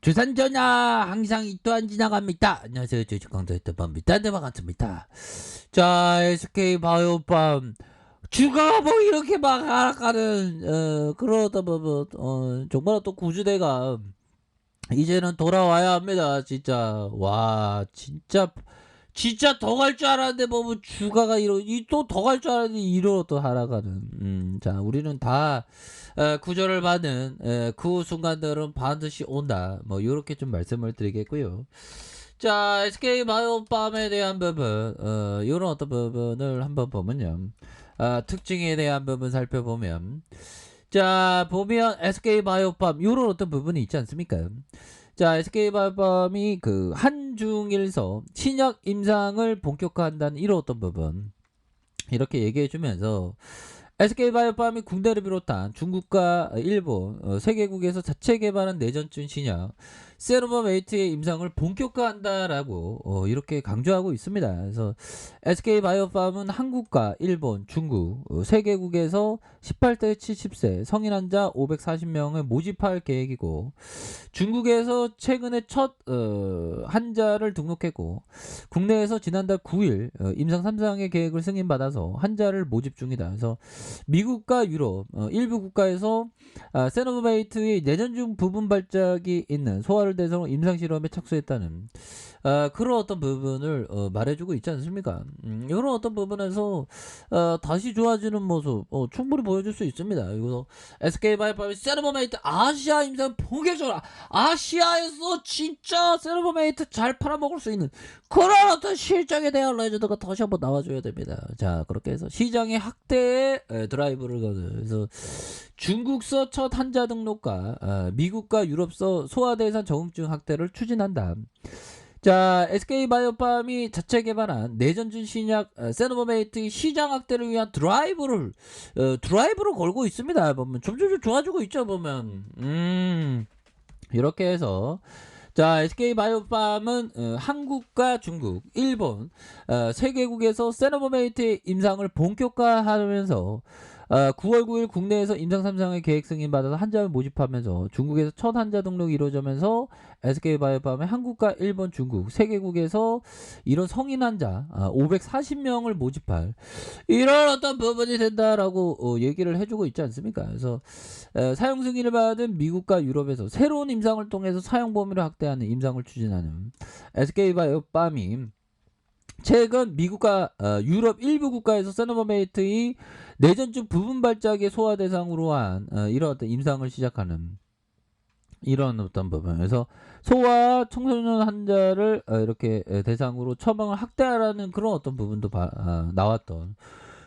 주산전야 항상 이 또한 지나갑니다. 안녕하세요. 주식광도했던 밤입니다. 네, 반갑습니다. 자, SK바이오팜 주가가 뭐 이렇게 막 하락하는 그러다 보면 정말 또 구주대가 이제는 돌아와야 합니다. 진짜 와 진짜 더 갈 줄 알았는데 뭐 주가가 또 더 갈 줄 알았는데 이로 또 하락하는. 자, 우리는 다 구절을 받는 그 순간들은 반드시 온다. 뭐 이렇게 좀 말씀을 드리겠고요. 자, SK 바이오팜에 대한 부분, 이런 어떤 부분을 한번 보면요. 특징에 대한 부분 살펴보면, 자, 보면 SK 바이오팜 이런 어떤 부분이 있지 않습니까? 자, SK바이오팜이 그 한중일서 신약 임상을 본격화한다는 이런 어떤 부분 이렇게 얘기해 주면서 SK바이오팜이 국내를 비롯한 중국과 일본 세 개국에서 자체 개발한 내전증 신약 세로바메이트의 임상을 본격화한다라고 이렇게 강조하고 있습니다. 그래서 SK바이오팜은 한국과 일본, 중국 세 개국에서 18대 70세 성인 환자 540명을 모집할 계획이고, 중국에서 최근에 첫 환자를 등록했고, 국내에서 지난달 9일 임상 3상의 계획을 승인받아서 환자를 모집 중이다. 그래서 미국과 유럽 일부 국가에서 세노바이트의 내전 중 부분 발작이 있는 소아를 대상으로 임상 실험에 착수했다는 그런 어떤 부분을 말해주고 있지 않습니까? 이런 어떤 부분에서 다시 좋아지는 모습 충분히 보여줄 수 있습니다. 그래서 SK바이오팜이 세노바이트 아시아 임상 본격적으로 아시아에서 진짜 세노바이트 잘 팔아먹을 수 있는 그런 어떤 실적에 대한 레전드가 다시 한번 나와줘야 됩니다. 자, 그렇게 해서 시장의 확대에 드라이브를 거는. 그래서 중국서 첫 환자 등록과 미국과 유럽서 소아대상 적응증 확대를 추진한다. 자, SK바이오팜이 자체 개발한 내전진 신약 세노바메이트의 시장 확대를 위한 드라이브를 걸고 있습니다. 보면 점점 좋아지고 있죠. 보면 이렇게 해서, 자, SK바이오팜은 한국과 중국, 일본 세 개국에서 세노바메이트의 임상을 본격화하면서 9월 9일 국내에서 임상 3상의 계획 승인받아서 환자를 모집하면서 중국에서 첫 환자 등록이 이루어지면서 SK바이오팜의 한국과 일본, 중국 세 개국에서 이런 성인 환자 540명을 모집할 이런 어떤 부분이 된다라고 얘기를 해주고 있지 않습니까? 그래서 사용 승인을 받은 미국과 유럽에서 새로운 임상을 통해서 사용 범위를 확대하는 임상을 추진하는 SK바이오팜이 최근 미국과 유럽 일부 국가에서 세노바메이트의 내전증 부분 발작의 소아 대상으로 한 이런 어떤 임상을 시작하는 이런 어떤 부분에서 소아 청소년 환자를 이렇게 대상으로 처방을 확대하라는 그런 어떤 부분도 나왔던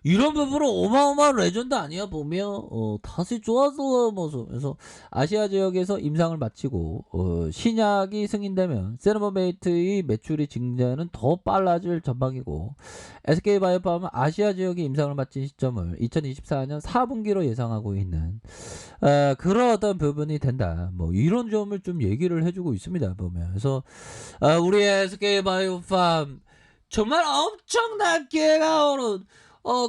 이런 부분은 어마어마한 레전드 아니야 보면. 다시 좋아서 모습. 그래서 아시아 지역에서 임상을 마치고 신약이 승인되면 세노바메이트의 매출이 증가는 더 빨라질 전망이고, SK바이오팜은 아시아 지역의 임상을 마친 시점을 2024년 4분기로 예상하고 있는 그런 어떤 부분이 된다. 뭐 이런 점을 좀 얘기를 해주고 있습니다 보면. 그래서 우리 SK바이오팜 정말 엄청난 기회가 오는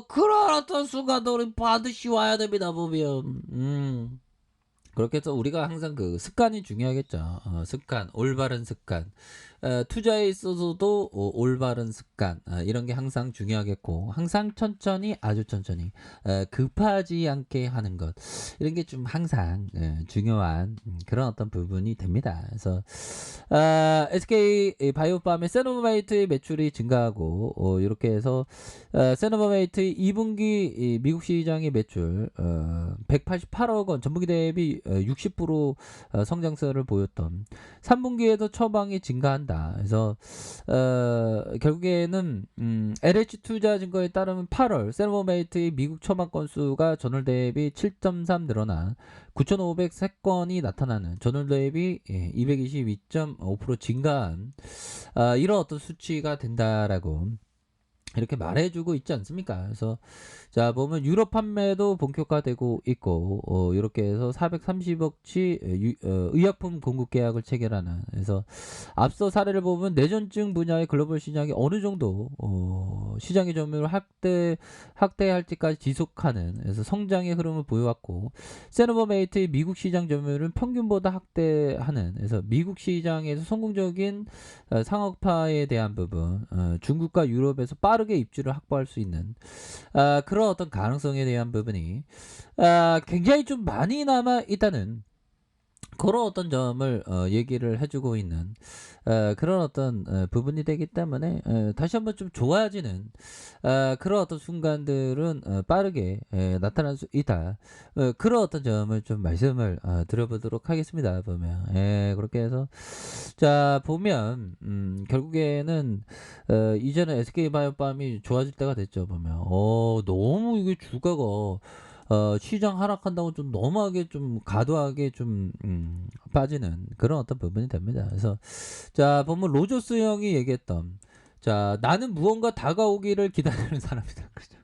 그런 어떤 순간들이 반드시 와야 됩니다 보면. 그렇게 해서 우리가 항상 그 습관이 중요하겠죠. 습관, 올바른 습관. 투자에 있어서도 올바른 습관, 이런 게 항상 중요하겠고, 항상 천천히, 아주 천천히, 급하지 않게 하는 것. 이런 게 좀 항상 중요한 그런 어떤 부분이 됩니다. 그래서 SK 바이오팜의 세노바메이트의 매출이 증가하고, 이렇게 해서 세노바메이트의 2분기 미국 시장의 매출 188억 원, 전분기 대비 60% 성장세를 보였던 3분기에도 처방이 증가한다. 그래서 결국에는 LH투자증거에 따르면 8월 세노바메이트의 미국 처방 건수가 전월 대비 7.3 늘어난 9,503건이 나타나는 전월 대비 222.5% 증가한 이런 어떤 수치가 된다라고 이렇게 말해주고 있지 않습니까? 그래서 자 보면 유럽 판매도 본격화되고 있고 이렇게 해서 430억치 의약품 공급 계약을 체결하는. 그래서 앞서 사례를 보면 뇌전증 분야의 글로벌 시장이 어느 정도 시장의 점유율을 확대할지까지 지속하는, 그래서 성장의 흐름을 보여왔고, 세노버메이트의 미국 시장 점유율은 평균보다 확대하는, 그래서 미국 시장에서 성공적인 상업화에 대한 부분, 중국과 유럽에서 빠르게 입지를 확보할 수 있는 그런 어떤 가능성에 대한 부분이 굉장히 좀 많이 남아 있다는 그런 어떤 점을 얘기를 해주고 있는 그런 어떤 부분이 되기 때문에 다시 한번 좀 좋아지는 그런 어떤 순간들은 빠르게 나타날 수 있다. 그런 어떤 점을 좀 말씀을 드려보도록 하겠습니다. 보면 그렇게 해서 자 보면 결국에는 이제는 SK바이오팜이 좋아질 때가 됐죠. 보면 너무 이게 주가가 시장 하락한다고 좀 너무하게 좀 과도하게 좀 빠지는 그런 어떤 부분이 됩니다. 그래서 자 보면 로저스 형이 얘기했던, 자 나는 무언가 다가오기를 기다리는 사람이다. 그죠?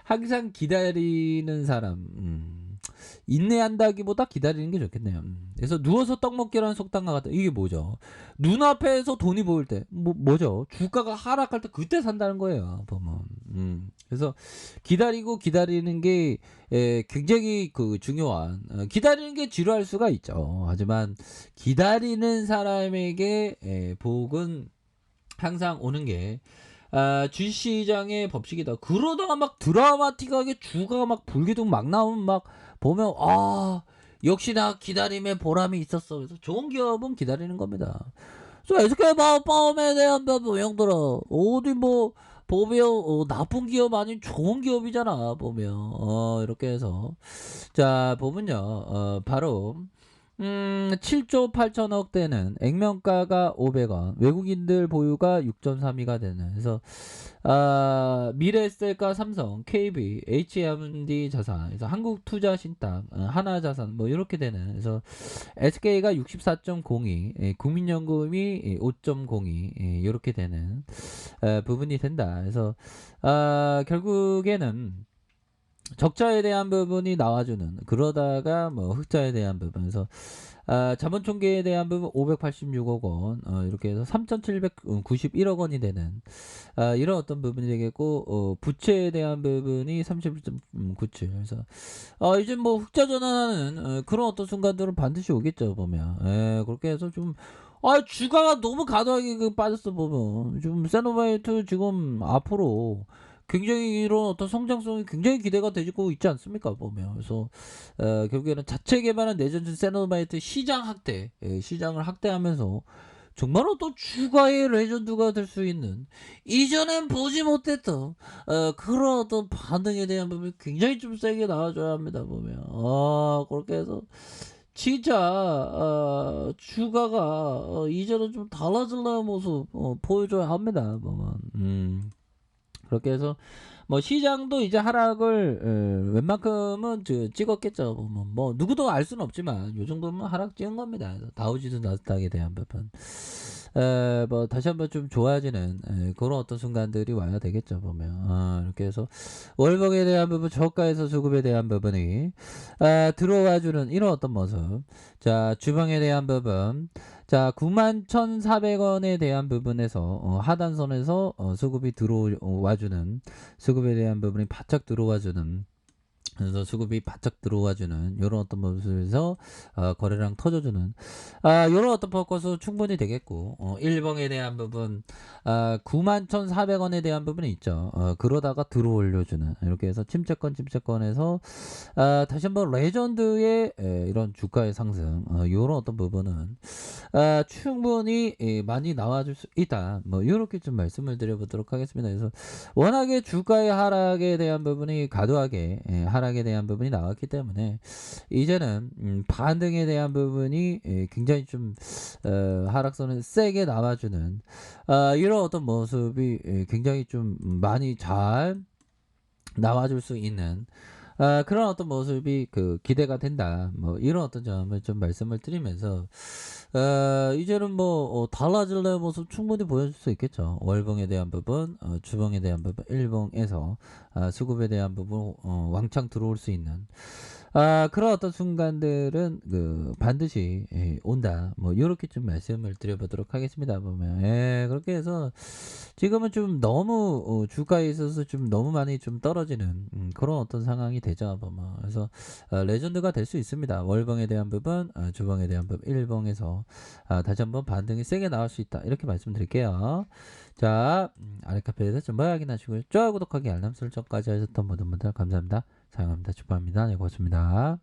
항상 기다리는 사람. 인내한다기보다 기다리는 게 좋겠네요. 그래서 누워서 떡 먹기라는 속담과 같은, 이게 뭐죠? 눈앞에서 돈이 보일 때 뭐죠? 주가가 하락할 때 그때 산다는 거예요. 보면. 그래서 기다리고 기다리는 게 굉장히 그 중요한, 기다리는 게 지루할 수가 있죠. 하지만 기다리는 사람에게 복은 항상 오는 게 주식시장의 법칙이다. 그러다가 막 드라마틱하게 주가가 막 불기둥 막 나오면 막 보면 역시나 기다림의 보람이 있었어. 그래서 좋은 기업은 기다리는 겁니다. 그래서 SK마음에 대한 형들아, 어디 뭐 보면 나쁜 기업 아닌 좋은 기업이잖아. 보면 이렇게 해서 자 보면요 바로 7조 8천억 대는 액면가가 500원, 외국인들 보유가 6.32가 되는. 그래서 미래에셋과 삼성, KB, HMD 자산, 그래서 한국투자신탁, 하나자산 뭐 이렇게 되는. 그래서 SK가 64.02, 국민연금이 5.02 이렇게 되는 부분이 된다. 그래서 결국에는 적자에 대한 부분이 나와주는, 그러다가 뭐 흑자에 대한 부분에서 자본총계에 대한 부분 586억 원 이렇게 해서 3,791억 원이 되는 이런 어떤 부분이 되겠고, 부채에 대한 부분이 31.97. 그래서 이제 뭐 흑자 전환하는 그런 어떤 순간들은 반드시 오겠죠. 보면 그렇게 해서 좀 주가가 너무 과도하게 빠졌어. 보면 좀 세노바이트 지금 앞으로 굉장히 이런 어떤 성장성이 굉장히 기대가 되고 있지 않습니까? 보면 그래서 결국에는 자체 개발한 내전진 세노바이트 시장 확대, 시장을 확대하면서 정말 어떤 주가의 레전드가 될 수 있는, 이전엔 보지 못했던 그런 어떤 반응에 대한 부분이 굉장히 좀 세게 나와줘야 합니다. 보면 그렇게 해서 진짜 주가가 이제는 좀 달라질라는 모습 보여줘야 합니다. 보면 그렇게 해서 뭐 시장도 이제 하락을 웬만큼은 찍었겠죠. 뭐 누구도 알 수는 없지만 요 정도면 하락 찍은 겁니다. 다우지수 나스닥에 대한 부분 뭐 다시 한번 좀 좋아지는 그런 어떤 순간들이 와야 되겠죠. 보면 이렇게 해서 월봉에 대한 부분, 저가에서 수급에 대한 부분이 들어와주는 이런 어떤 모습. 자 주방에 대한 부분, 자 91,400원에 대한 부분에서 하단선에서 수급이 들어와주는, 수급에 대한 부분이 바짝 들어와주는, 그래서 수급이 바짝 들어와주는 이런 어떤 모습에서 거래량 터져주는 이런 어떤 포커스 충분히 되겠고, 일봉에 대한 부분 91,400원에 대한 부분이 있죠. 그러다가 들어올려주는, 이렇게 해서 침체권에서 다시 한번 레전드의 이런 주가의 상승, 이런 어떤 부분은 충분히 많이 나와줄 수 있다. 뭐 이렇게 좀 말씀을 드려보도록 하겠습니다. 그래서 워낙에 주가의 하락에 대한 부분이 과도하게 하락에 대한 부분이 나왔기 때문에 이제는 반등에 대한 부분이 굉장히 좀 하락선을 세게 나와주는 이런 어떤 모습이 굉장히 좀 많이 잘 나와줄 수 있는 그런 어떤 모습이 기대가 된다. 뭐 이런 어떤 점을 좀 말씀을 드리면서 이제는 뭐 달라질 모습 충분히 보여줄 수 있겠죠. 월봉에 대한 부분, 주봉에 대한 부분, 일봉에서 수급에 대한 부분 왕창 들어올 수 있는 그런 어떤 순간들은 반드시 온다. 뭐 요렇게 좀 말씀을 드려보도록 하겠습니다. 보면 그렇게 해서 지금은 좀 너무 주가에 있어서 좀 너무 많이 좀 떨어지는 그런 어떤 상황이 되죠. 보면 그래서 레전드가 될 수 있습니다. 월봉에 대한 부분, 주봉에 대한 부분, 일봉에서 다시 한번 반등이 세게 나올 수 있다. 이렇게 말씀드릴게요. 자, 아래카페에서 좀 확인하시고요. 좋아요, 구독하기, 알람 설정까지 하셨던 모든 분들 감사합니다. 사용합니다. 축복합니다. 네, 고맙습니다.